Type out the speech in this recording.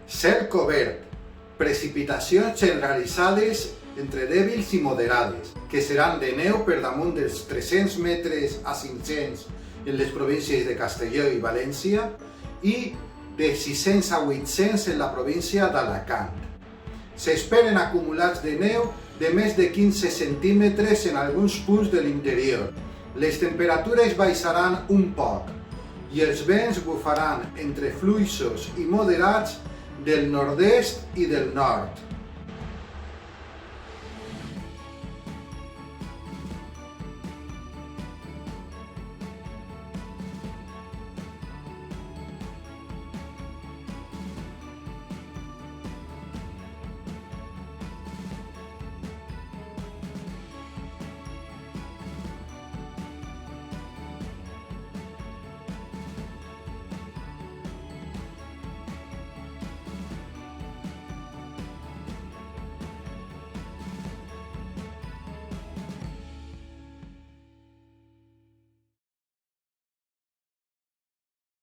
Cel cobert, precipitacions generalitzades entre dèbils i moderades, que seran de neu per damunt dels 300 metres a 500 en les províncies de Castelló i València i de 600 a 800 en la província d'Alacant. S'esperen acumulats de neu de més de 15 centímetres en alguns punts de l'interior. Les temperatures baixaran un poc i els vents bufaran entre fluixos i moderats del nord-est i del nord.